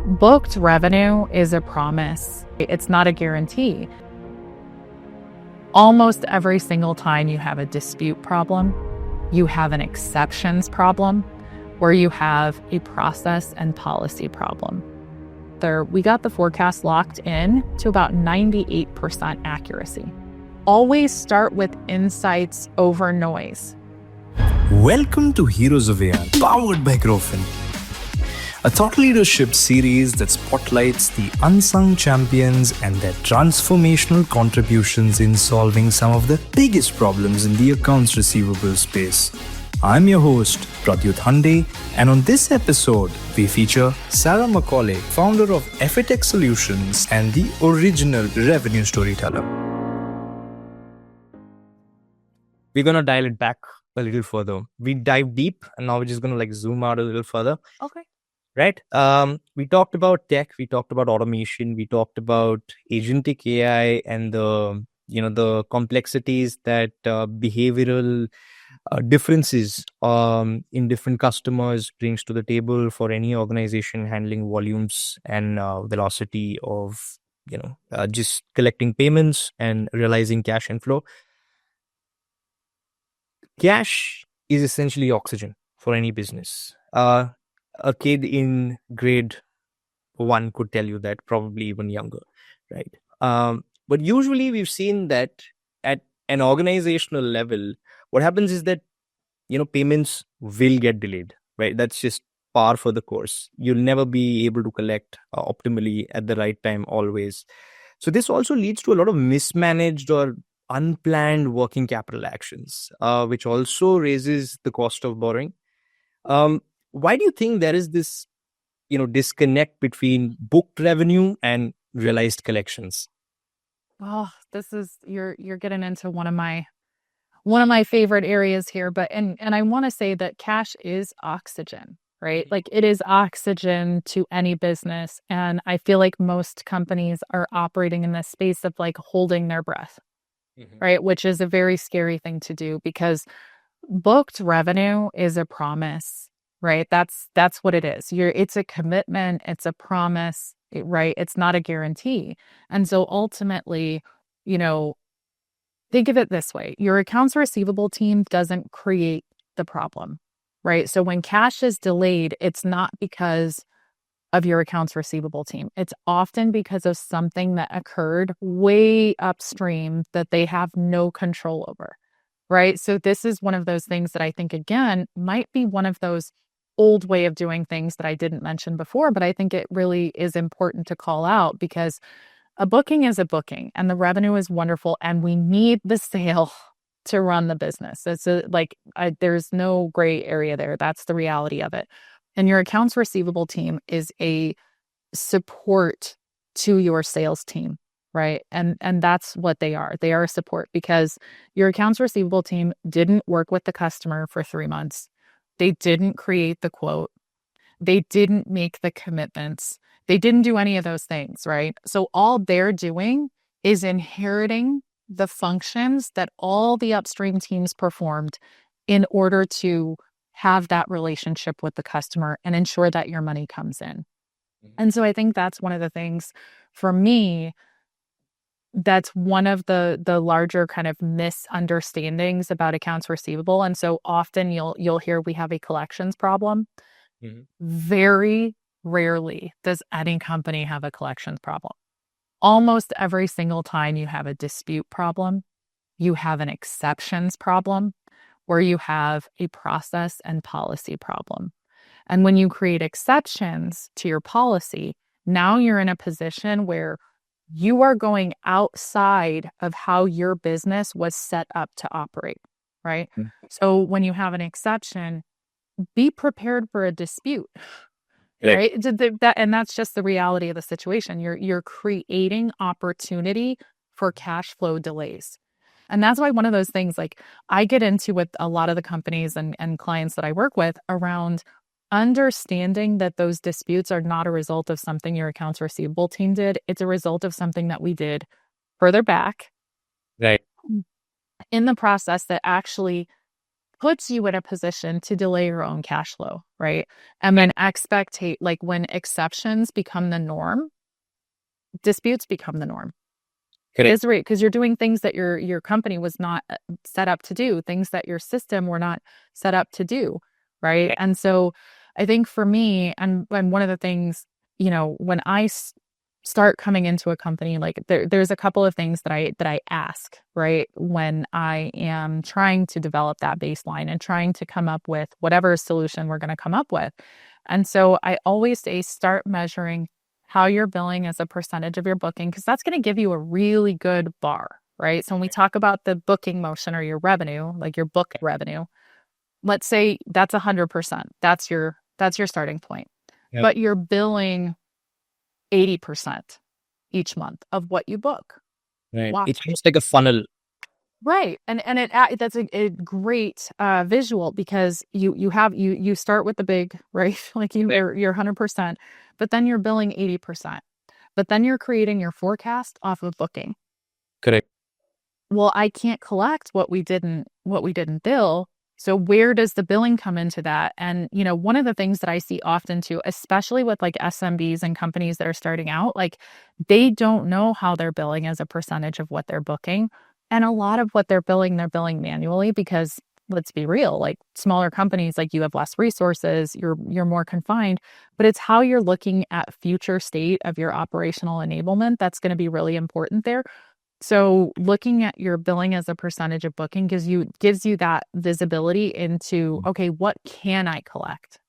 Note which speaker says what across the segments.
Speaker 1: Booked revenue is a promise. It's not a guarantee. Almost every single time you have a dispute problem, you have an exceptions problem, or you have a process and policy problem. We got the forecast locked in to about 98% accuracy. Always start with insights over noise.
Speaker 2: Welcome to Heroes of AI, powered by Growfin, a thought leadership series that spotlights the unsung champions and their transformational contributions in solving some of the biggest problems in the accounts receivable space. I'm your host, Pradyut Hande, and on this episode, we feature Sarah McCauley, founder of Effitech Solutions and the original revenue storyteller. We're going to dial it back a little further. We dive deep, and now we're just going to zoom out a little further.
Speaker 1: Okay.
Speaker 2: Right. We talked about tech, we talked about automation, we talked about agentic AI and the complexities that behavioral differences in different customers brings to the table for any organization handling volumes and velocity of just collecting payments and realizing cash inflow. Cash is essentially oxygen for any business. A kid in grade 1 could tell you that, probably even younger, right? But usually we've seen that at an organizational level, what happens is that, payments will get delayed, right? That's just par for the course. You'll never be able to collect optimally at the right time always. So this also leads to a lot of mismanaged or unplanned working capital actions, which also raises the cost of borrowing. Why do you think there is this, disconnect between booked revenue and realized collections?
Speaker 1: Oh, you're getting into one of my favorite areas here, but and I want to say that cash is oxygen, right? Like it is oxygen to any business, and I feel like most companies are operating in this space of holding their breath, right? Which is a very scary thing to do because booked revenue is a promise. Right. That's what it is. It's a commitment. It's a promise, right? It's not a guarantee. And so ultimately, think of it this way. Your accounts receivable team doesn't create the problem, right? So when cash is delayed, it's not because of your accounts receivable team. It's often because of something that occurred way upstream that they have no control over, right? So this is one of those things that I think, again, might be one of those old way of doing things that I didn't mention before, but I think it really is important to call out because a booking is a booking and the revenue is wonderful and we need the sale to run the business. There's no gray area there. That's the reality of it. And your accounts receivable team is a support to your sales team, right? And that's what they are. They are a support because your accounts receivable team didn't work with the customer for 3 months. They didn't create the quote. They didn't make the commitments. They didn't do any of those things, right? So all they're doing is inheriting the functions that all the upstream teams performed in order to have that relationship with the customer and ensure that your money comes in. And so I think that's one of the things for me, that's one of the larger kind of misunderstandings about accounts receivable. And so often you'll hear we have a collections problem. Very rarely does any company have a collections problem. Almost every single time you have a dispute problem, you have an exceptions problem, or you have a process and policy problem. And when you create exceptions to your policy, now you're in a position where you are going outside of how your business was set up to operate, right? So when you have an exception, be prepared for a dispute, right? And that's just the reality of the situation. You're creating opportunity for cash flow delays. And that's why one of those things I get into with a lot of the companies and clients that I work with around understanding that those disputes are not a result of something your accounts receivable team did. It's a result of something that we did further back
Speaker 2: Right.
Speaker 1: in the process that actually puts you in a position to delay your own cash flow, right? And then like when exceptions become the norm, disputes become the norm.
Speaker 2: Correct.
Speaker 1: Is right, because you're doing things that your company was not set up to do, things that your system were not set up to do, right? And so I think for me, and one of the things, when I start coming into a company, like there's a couple of things that I ask, right, when I am trying to develop that baseline and trying to come up with whatever solution we're going to come up with. And so I always say, start measuring how you're billing as a percentage of your booking, because that's going to give you a really good bar, right? So when we talk about the booking motion or your revenue, like your book revenue, let's say that's 100%. That's your starting point.
Speaker 2: Yep.
Speaker 1: But you're billing 80% each month of what you book.
Speaker 2: Right.
Speaker 1: Wow.
Speaker 2: It's just like a funnel.
Speaker 1: Right. And that's a great visual, because you start with the big, right? Like you're 100%, but then you're billing 80%. But then you're creating your forecast off of booking.
Speaker 2: Correct.
Speaker 1: Well, I can't collect what we didn't bill. So where does the billing come into that? And, one of the things that I see often too, especially with like SMBs and companies that are starting out, like they don't know how they're billing as a percentage of what they're booking. And a lot of what they're billing manually, because let's be real, like smaller companies, like you have less resources, you're more confined, but it's how you're looking at future state of your operational enablement that's going to be really important there. So looking at your billing as a percentage of booking gives you that visibility into, okay, what can I collect?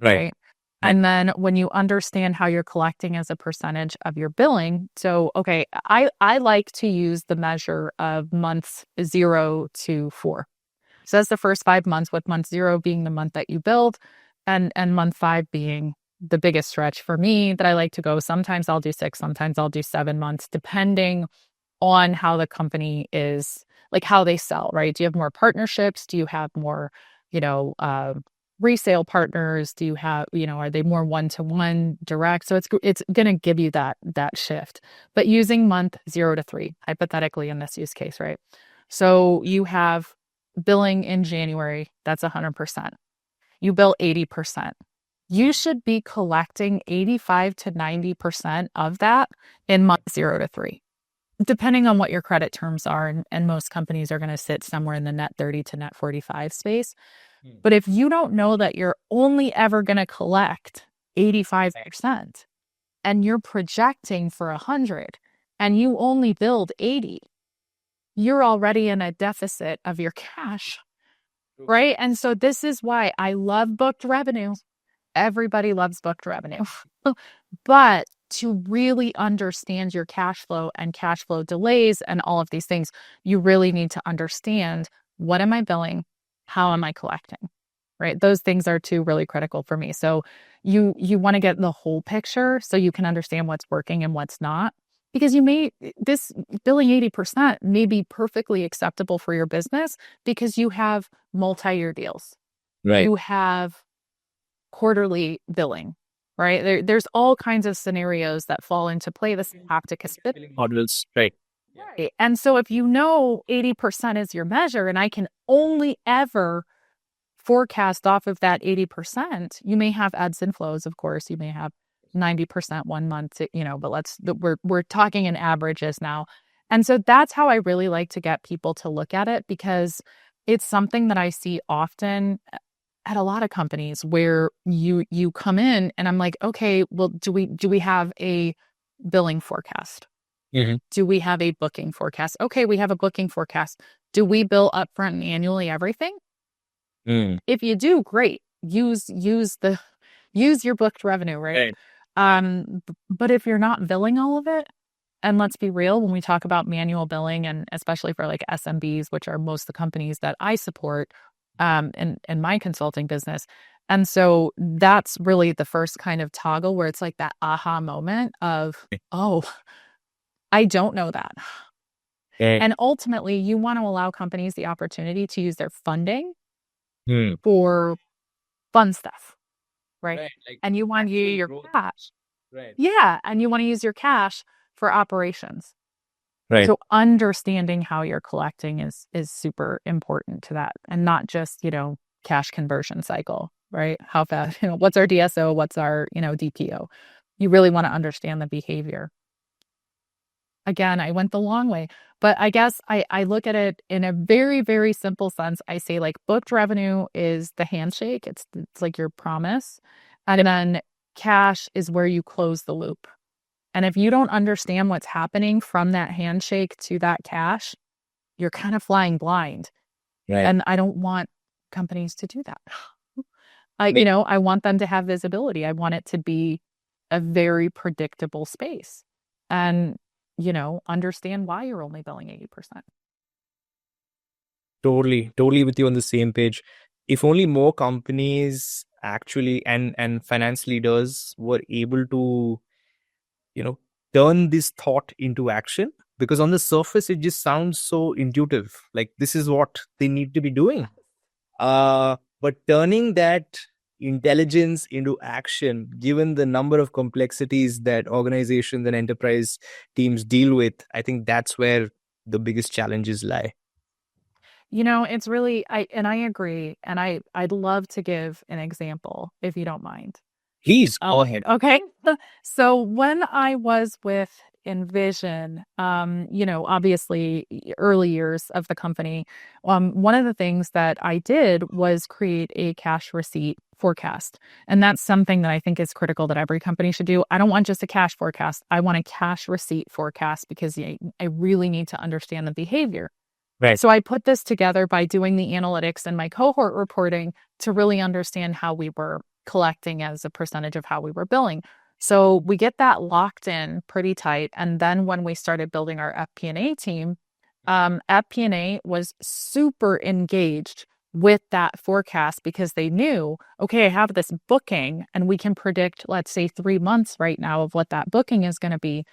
Speaker 1: Right. And then when you understand how you're collecting as a percentage of your billing, so, okay, I like to use the measure of months 0 to 4. So that's the first 5 months, with month 0 being the month that you billed, and month 5 being the biggest stretch for me that I like to go. Sometimes I'll do 6, sometimes I'll do 7 months, depending on how the company is, like how they sell, right? Do you have more partnerships? Do you have more, resale partners? Do you have, are they more one-to-one direct? So it's going to give you that shift. But using month 0 to 3, hypothetically in this use case, right? So you have billing in January, that's 100%. You bill 80%. You should be collecting 85 to 90% of that in month 0 to 3. Depending on what your credit terms are, and most companies are going to sit somewhere in the net 30 to net 45 space. But if you don't know that you're only ever going to collect 85% and you're projecting for 100 and you only build 80, you're already in a deficit of your cash, right? And so this is why I love booked revenue. Everybody loves booked revenue. But to really understand your cash flow and cash flow delays and all of these things, you really need to understand, what am I billing? How am I collecting? Right? Those things are two really critical for me. So you want to get the whole picture so you can understand what's working and what's not. Because this billing 80% may be perfectly acceptable for your business because you have multi-year deals.
Speaker 2: Right.
Speaker 1: You have quarterly billing, right? There's all kinds of scenarios that fall into play. This have to
Speaker 2: models, right?
Speaker 1: Right. And so if 80% is your measure, and I can only ever forecast off of that 80%, you may have ebbs and flows, of course. You may have 90% one month, but we're talking in averages now. And so that's how I really like to get people to look at it, because it's something that I see often at a lot of companies where you come in and I'm like, okay, well, do we have a billing forecast?
Speaker 2: Mm-hmm.
Speaker 1: Do we have a booking forecast? Okay, we have a booking forecast. Do we bill upfront and annually everything? If you do, great. Use your booked revenue, right? But if you're not billing all of it, and let's be real, when we talk about manual billing, and especially for like SMBs, which are most of the companies that I support in my consulting business. And so that's really the first kind of toggle where it's like that aha moment of, oh, I don't know that. And ultimately, you want to allow companies the opportunity to use their funding for fun stuff, right? And you want to use your cash. Right. Yeah. And you want to use your cash for operations.
Speaker 2: Right.
Speaker 1: So understanding how you're collecting is super important to that, and not just, cash conversion cycle, right? How fast, what's our DSO, what's our, DPO. You really want to understand the behavior. Again, I went the long way, but I guess I look at it in a very, very simple sense. I say, like, booked revenue is the handshake. It's like your promise. And then cash is where you close the loop. And if you don't understand what's happening from that handshake to that cash, you're kind of flying blind.
Speaker 2: Right.
Speaker 1: And I don't want companies to do that. I want them to have visibility. I want it to be a very predictable space, and, understand why you're only billing 80%.
Speaker 2: Totally with you on the same page. If only more companies actually and finance leaders were able to, turn this thought into action, because on the surface it just sounds so intuitive, like this is what they need to be doing. But turning that intelligence into action, given the number of complexities that organizations and enterprise teams deal with, I think that's where the biggest challenges lie.
Speaker 1: It's really, I agree. And I'd love to give an example, if you don't mind.
Speaker 2: Please go ahead.
Speaker 1: Okay. So when I was with Envision, obviously early years of the company, one of the things that I did was create a cash receipt forecast. And that's something that I think is critical that every company should do. I don't want just a cash forecast. I want a cash receipt forecast, because I really need to understand the behavior.
Speaker 2: Right.
Speaker 1: So I put this together by doing the analytics and my cohort reporting to really understand how we were collecting as a percentage of how we were billing. So we get that locked in pretty tight. And then when we started building our FP&A team, FP&A was super engaged with that forecast, because they knew, okay, I have this booking and we can predict, let's say, 3 months right now of what that booking is going to be.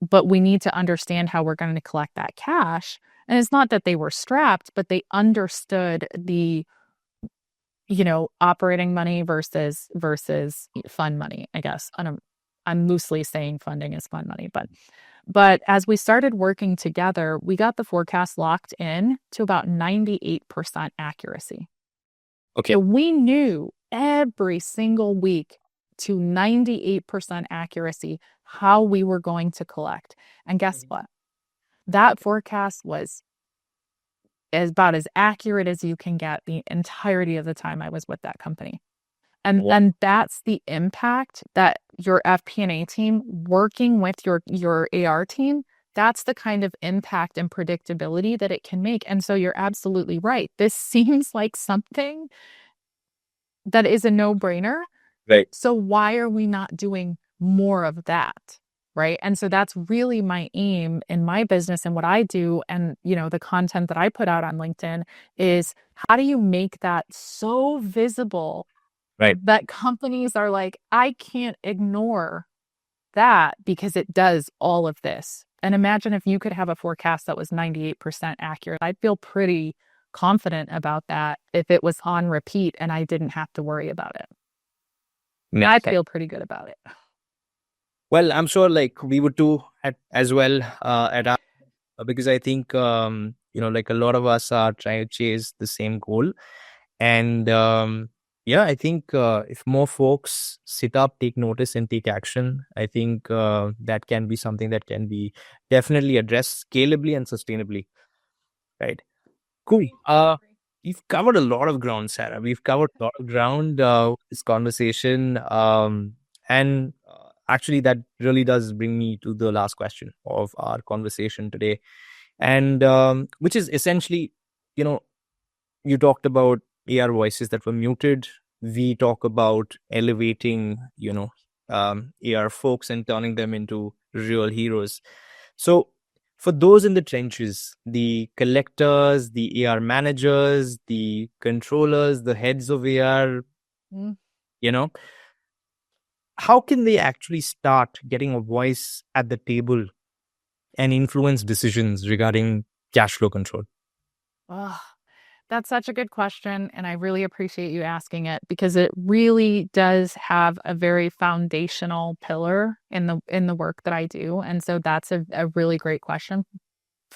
Speaker 1: But we need to understand how we're going to collect that cash. And it's not that they were strapped, but they understood the, operating money versus fund money, I guess. I'm loosely saying funding is fund money, but as we started working together, we got the forecast locked in to about 98% accuracy.
Speaker 2: Okay.
Speaker 1: So we knew every single week to 98% accuracy how we were going to collect. And guess what? That forecast was about as accurate as you can get the entirety of the time I was with that company. And that's the impact that your FP&A team working with your AR team, that's the kind of impact and predictability that it can make. And so you're absolutely right. This seems like something that is a no-brainer.
Speaker 2: Right.
Speaker 1: So why are we not doing more of that? Right. And so that's really my aim in my business and what I do. And, the content that I put out on LinkedIn is, how do you make that so visible,
Speaker 2: Right.
Speaker 1: that companies are like, I can't ignore that, because it does all of this. And imagine if you could have a forecast that was 98% accurate. I'd feel pretty confident about that if it was on repeat and I didn't have to worry about it. I'd feel pretty good about it.
Speaker 2: Well, I'm sure like we would too as well at our, because I think, like a lot of us are trying to chase the same goal. And I think if more folks sit up, take notice and take action, I think that can be something that can be definitely addressed scalably and sustainably. Right. Cool. We've covered a lot of ground, Sarah. We've covered a lot of ground this conversation. And actually, that really does bring me to the last question of our conversation today. And which is essentially, you talked about AR voices that were muted. We talk about elevating, AR folks and turning them into real heroes. So, for those in the trenches, the collectors, the AR managers, the controllers, the heads of AR, how can they actually start getting a voice at the table and influence decisions regarding cash flow control?
Speaker 1: That's such a good question, and I really appreciate you asking it because it really does have a very foundational pillar in the work that I do. And so that's a really great question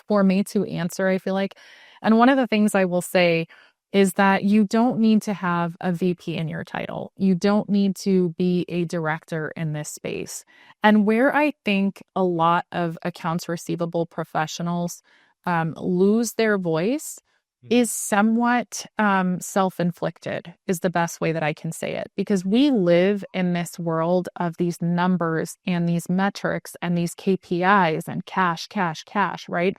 Speaker 1: for me to answer, I feel like. And one of the things I will say is that you don't need to have a VP in your title. You don't need to be a director in this space. And where I think a lot of accounts receivable professionals lose their voice is somewhat self-inflicted, is the best way that I can say it, because we live in this world of these numbers and these metrics and these KPIs and cash, cash, cash, right?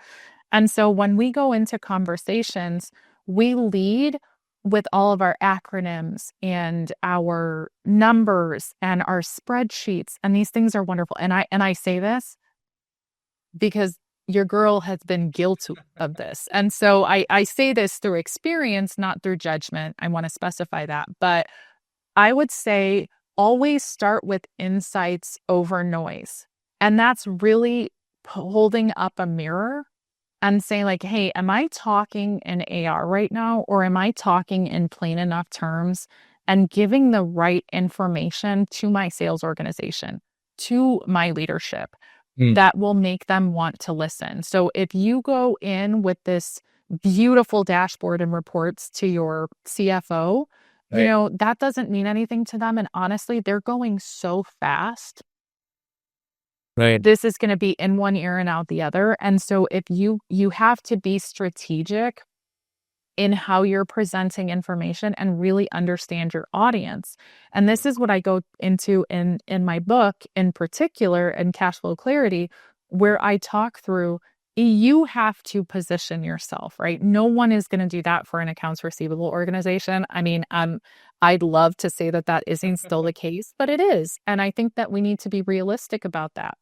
Speaker 1: And so when we go into conversations, we lead with all of our acronyms and our numbers and our spreadsheets, and these things are wonderful. And I say this because your girl has been guilty of this. And so I say this through experience, not through judgment. I want to specify that. But I would say always start with insights over noise. And that's really holding up a mirror and saying like, hey, am I talking in AR right now? Or am I talking in plain enough terms and giving the right information to my sales organization, to my leadership that will make them want to listen? So if you go in with this beautiful dashboard and reports to your CFO, you know, that doesn't mean anything to them. And honestly, they're going so fast.
Speaker 2: Right.
Speaker 1: This is going to be in one ear and out the other. And so if you have to be strategic in how you're presenting information and really understand your audience. And this is what I go into in my book, in particular, in Cashflow Clarity, where I talk through you have to position yourself, right? No one is going to do that for an accounts receivable organization. I mean, I'd love to say that that isn't still the case, but it is. And I think that we need to be realistic about that.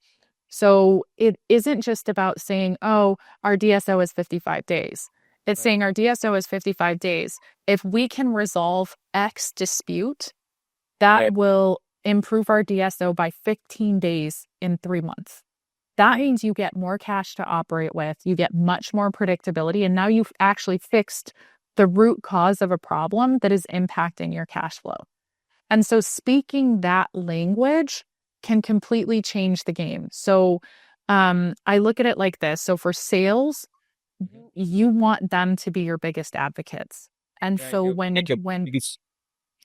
Speaker 1: So it isn't just about saying, oh, our DSO is 55 days. It's saying our DSO is 55 days. If we can resolve X dispute, that will improve our DSO by 15 days in 3 months. That means you get more cash to operate with, you get much more predictability, and now you've actually fixed the root cause of a problem that is impacting your cash flow. And so speaking that language can completely change the game. So I look at it like this. So for sales, you want them to be your biggest advocates. And so when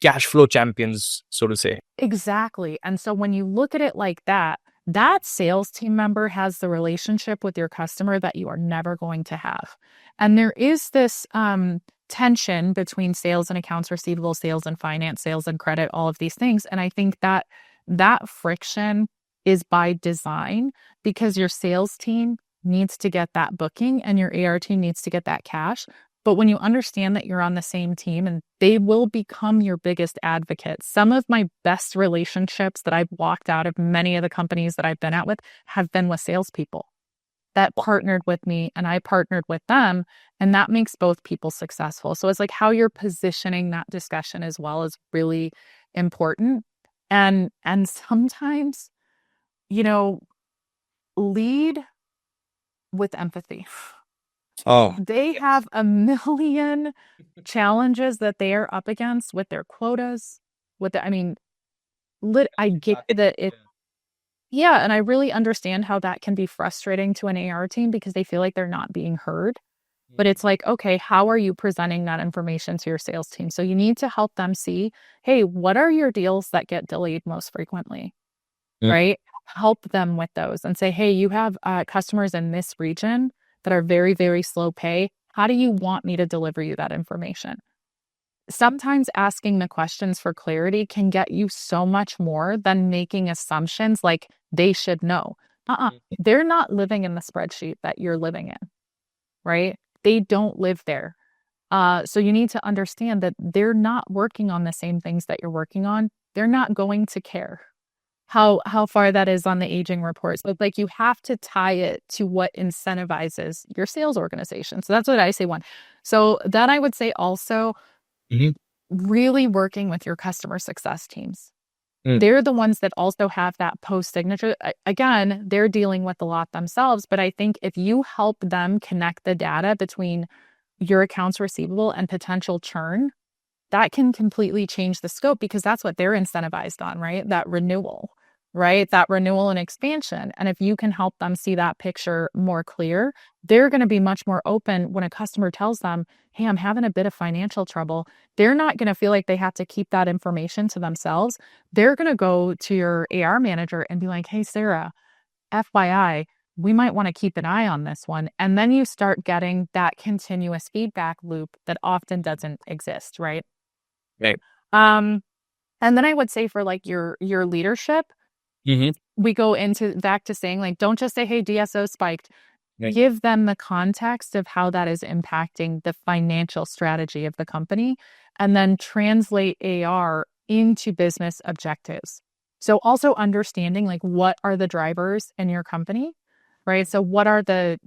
Speaker 2: cash flow champions, so to say.
Speaker 1: Exactly. And so when you look at it like that, that sales team member has the relationship with your customer that you are never going to have. And there is this tension between sales and accounts receivable, sales and finance, sales and credit, all of these things. And I think that that friction is by design because your sales team needs to get that booking and your AR team needs to get that cash. But when you understand that you're on the same team and they will become your biggest advocates, some of my best relationships that I've walked out of many of the companies that I've been at with have been with salespeople that partnered with me and I partnered with them. And that makes both people successful. So it's like how you're positioning that discussion as well is really important. And sometimes, you know, lead with empathy.
Speaker 2: Oh,
Speaker 1: they have a million challenges that they are up against with their quotas. I get that yeah, and I really understand how that can be frustrating to an AR team because they feel like they're not being heard. But it's like, okay, how are you presenting that information to your sales team? So you need to help them see, hey, what are your deals that get delayed most frequently, right? Help them with those and say, hey, you have customers in this region that are very, very slow pay. How do you want me to deliver you that information? Sometimes asking the questions for clarity can get you so much more than making assumptions like they should know. They're not living in the spreadsheet that you're living in, right? They don't live there. So you need to understand that they're not working on the same things that you're working on. They're not going to care how far that is on the aging reports. But like you have to tie it to what incentivizes your sales organization. So that's what I say one. So then I would say also really working with your customer success teams. They're the ones that also have that post-signature. Again, they're dealing with a lot themselves, but I think if you help them connect the data between your accounts receivable and potential churn, that can completely change the scope because that's what they're incentivized on, right? That renewal, right? That renewal and expansion. And if you can help them see that picture more clear, they're going to be much more open when a customer tells them, hey, I'm having a bit of financial trouble. They're not going to feel like they have to keep that information to themselves. They're going to go to your AR manager and be like, hey, Sarah, FYI, we might want to keep an eye on this one. And then you start getting that continuous feedback loop that often doesn't exist, right?
Speaker 2: Right.
Speaker 1: And then I would say for like your leadership, we go into back to saying like, don't just say, hey, DSO spiked.
Speaker 2: Right.
Speaker 1: Give them the context of how that is impacting the financial strategy of the company, and then translate AR into business objectives. So also understanding like what are the drivers in your company, right? So what are the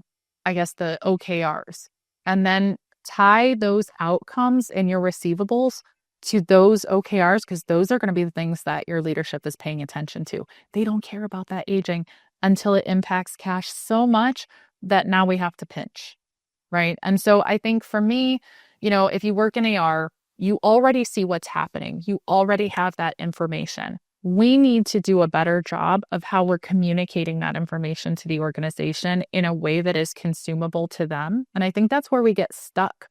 Speaker 1: OKRs, and then tie those outcomes in your receivables to those OKRs, because those are going to be the things that your leadership is paying attention to. They don't care about that aging until it impacts cash so much that now we have to pinch, right? And so I think for me, if you work in AR, you already see what's happening. You already have that information. We need to do a better job of how we're communicating that information to the organization in a way that is consumable to them. And I think that's where we get stuck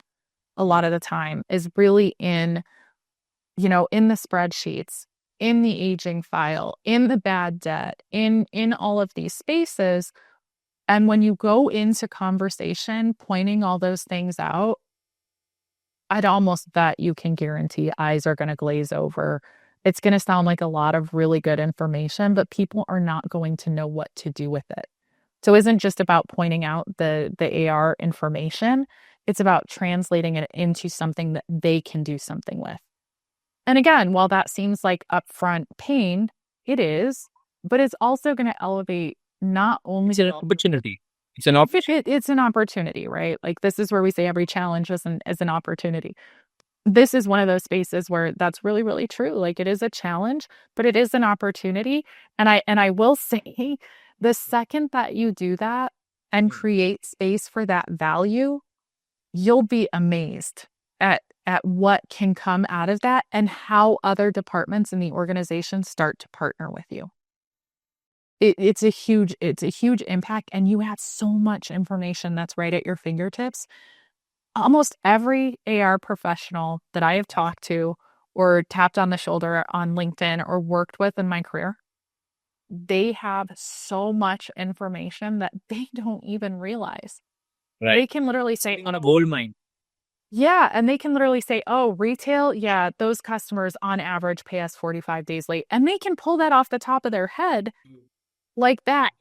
Speaker 1: a lot of the time, is really in the spreadsheets, in the aging file, in the bad debt, in all of these spaces. And when you go into conversation pointing all those things out, I'd almost bet you can guarantee eyes are going to glaze over. It's going to sound like a lot of really good information, but people are not going to know what to do with it. So it isn't just about pointing out the AR information. It's about translating it into something that they can do something with. And again, while that seems like upfront pain, it is, but it's also going to elevate not only...
Speaker 2: It's an opportunity. It's an opportunity.
Speaker 1: It's an opportunity, right? Like this is where we say every challenge is an opportunity. This is one of those spaces where that's really, really true. Like it is a challenge, but it is an opportunity. And I will say, the second that you do that and create space for that value, you'll be amazed at what can come out of that and how other departments in the organization start to partner with you. It's a huge impact, and you have so much information that's right at your fingertips. Almost every AR professional that I have talked to or tapped on the shoulder on LinkedIn or worked with in my career, they have so much information that they don't even realize.
Speaker 2: Right.
Speaker 1: They can literally say
Speaker 2: on a gold mine.
Speaker 1: Yeah, and they can literally say, oh, retail, yeah, those customers on average pay us 45 days late. And they can pull that off the top of their head like that.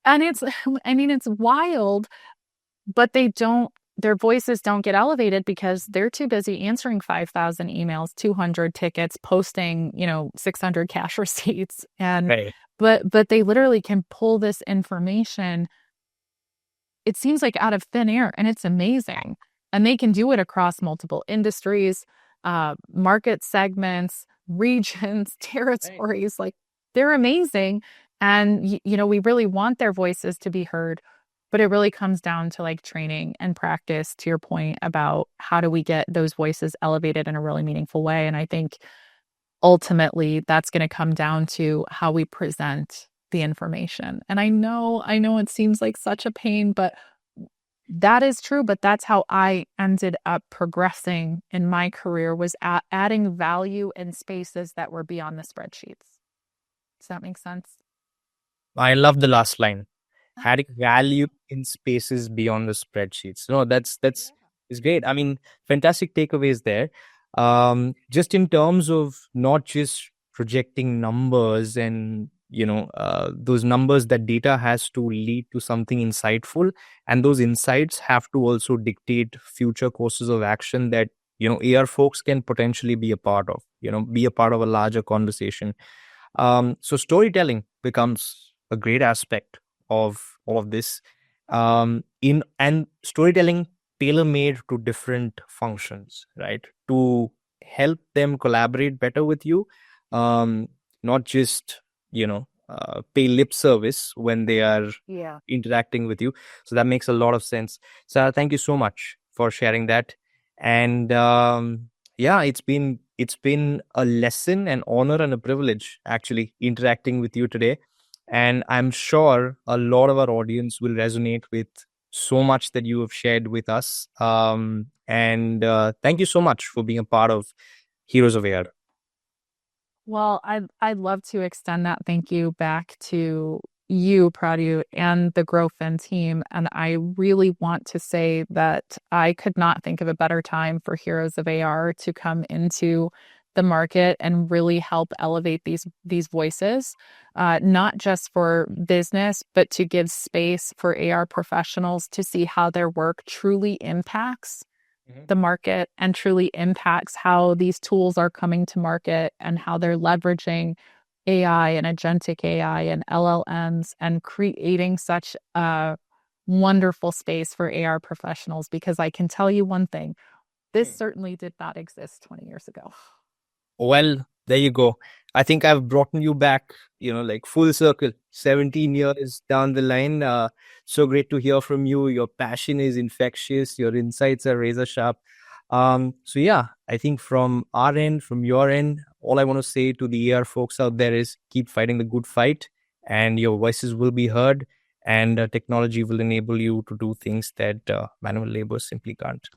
Speaker 1: And it's wild, but their voices don't get elevated because they're too busy answering 5,000 emails, 200 tickets, posting, 600 cash receipts. And,
Speaker 2: Right.
Speaker 1: but they literally can pull this information, it seems like out of thin air, and it's amazing. And they can do it across multiple industries, market segments, regions, territories. Right. Like they're amazing. And, we really want their voices to be heard, but it really comes down to like training and practice, to your point about how do we get those voices elevated in a really meaningful way. And I think ultimately that's going to come down to how we present the information. And I know it seems like such a pain, but that is true. But that's how I ended up progressing in my career, was adding value in spaces that were beyond the spreadsheets. Does that make sense?
Speaker 2: I love the last line. Adding value in spaces beyond the spreadsheets. No, that's is great. I mean, fantastic takeaways there. Just in terms of not just projecting numbers and those numbers, that data has to lead to something insightful, and those insights have to also dictate future courses of action that AR folks can potentially be a part of. Be a part of a larger conversation. So storytelling becomes a great aspect of all of this, and storytelling tailor-made to different functions, right, to help them collaborate better with you, not just pay lip service when they are interacting with you. So that makes a lot of sense. Sarah, thank you so much for sharing that. And yeah, it's been a lesson, an honor, and a privilege actually interacting with you today. And I'm sure a lot of our audience will resonate with so much that you have shared with us. And thank you so much for being a part of Heroes of AR.
Speaker 1: Well, I'd love to extend that thank you back to you, Pradyut, and the Growfin team. And I really want to say that I could not think of a better time for Heroes of AR to come into the market and really help elevate these voices, not just for business, but to give space for AR professionals to see how their work truly impacts the market and truly impacts how these tools are coming to market and how they're leveraging AI and agentic AI and LLMs and creating such a wonderful space for AR professionals. Because I can tell you one thing, this certainly did not exist 20 years ago.
Speaker 2: Well, there you go. I think I've brought you back, like full circle, 17 years down the line. So great to hear from you. Your passion is infectious. Your insights are razor sharp. So yeah, I think from our end, from your end, all I want to say to the AR folks out there is keep fighting the good fight, and your voices will be heard, and technology will enable you to do things that manual labor simply can't.